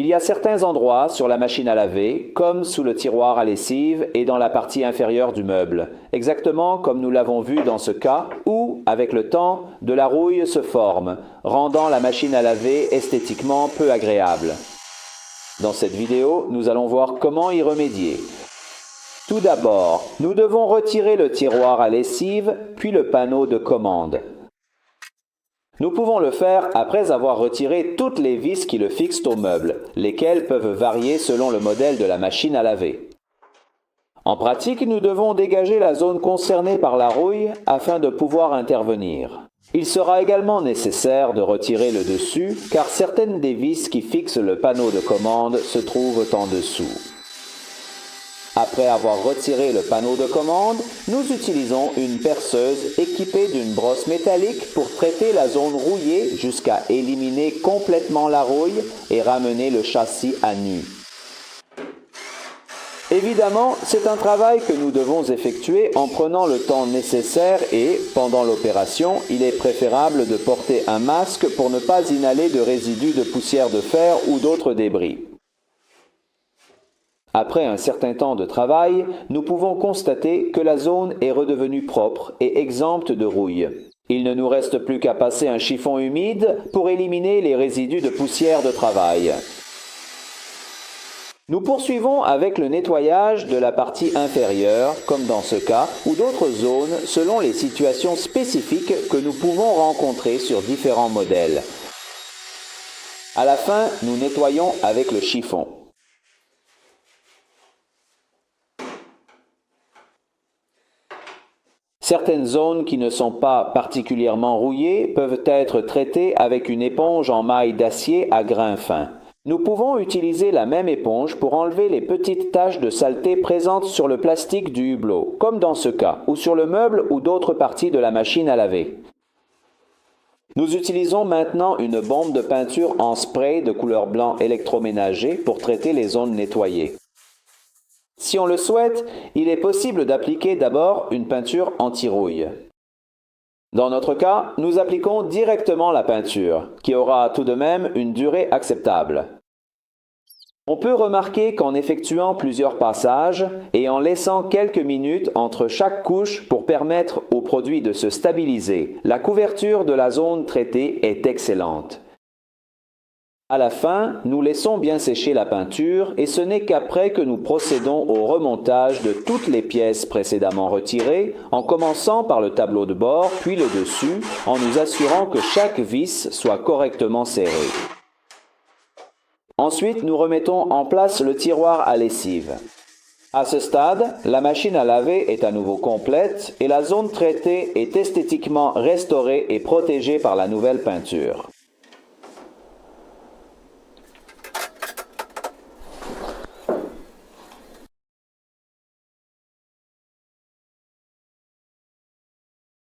Il y a certains endroits sur la machine à laver, comme sous le tiroir à lessive et dans la partie inférieure du meuble, exactement comme nous l'avons vu dans ce cas, où, avec le temps, de la rouille se forme, rendant la machine à laver esthétiquement peu agréable. Dans cette vidéo, nous allons voir comment y remédier. Tout d'abord, nous devons retirer le tiroir à lessive, puis le panneau de commande. Nous pouvons le faire après avoir retiré toutes les vis qui le fixent au meuble, lesquelles peuvent varier selon le modèle de la machine à laver. En pratique, nous devons dégager la zone concernée par la rouille afin de pouvoir intervenir. Il sera également nécessaire de retirer le dessus, car certaines des vis qui fixent le panneau de commande se trouvent en dessous. Après avoir retiré le panneau de commande, nous utilisons une perceuse équipée d'une brosse métallique pour traiter la zone rouillée jusqu'à éliminer complètement la rouille et ramener le châssis à nu. Évidemment, c'est un travail que nous devons effectuer en prenant le temps nécessaire et, pendant l'opération, il est préférable de porter un masque pour ne pas inhaler de résidus de poussière de fer ou d'autres débris. Après un certain temps de travail, nous pouvons constater que la zone est redevenue propre et exempte de rouille. Il ne nous reste plus qu'à passer un chiffon humide pour éliminer les résidus de poussière de travail. Nous poursuivons avec le nettoyage de la partie inférieure, comme dans ce cas, ou d'autres zones selon les situations spécifiques que nous pouvons rencontrer sur différents modèles. À la fin, nous nettoyons avec le chiffon. Certaines zones qui ne sont pas particulièrement rouillées peuvent être traitées avec une éponge en maille d'acier à grains fins. Nous pouvons utiliser la même éponge pour enlever les petites taches de saleté présentes sur le plastique du hublot, comme dans ce cas, ou sur le meuble ou d'autres parties de la machine à laver. Nous utilisons maintenant une bombe de peinture en spray de couleur blanc électroménager pour traiter les zones nettoyées. Si on le souhaite, il est possible d'appliquer d'abord une peinture anti-rouille. Dans notre cas, nous appliquons directement la peinture, qui aura tout de même une durée acceptable. On peut remarquer qu'en effectuant plusieurs passages et en laissant quelques minutes entre chaque couche pour permettre au produit de se stabiliser, la couverture de la zone traitée est excellente. À la fin, nous laissons bien sécher la peinture et ce n'est qu'après que nous procédons au remontage de toutes les pièces précédemment retirées, en commençant par le tableau de bord puis le dessus, en nous assurant que chaque vis soit correctement serrée. Ensuite, nous remettons en place le tiroir à lessive. À ce stade, la machine à laver est à nouveau complète et la zone traitée est esthétiquement restaurée et protégée par la nouvelle peinture.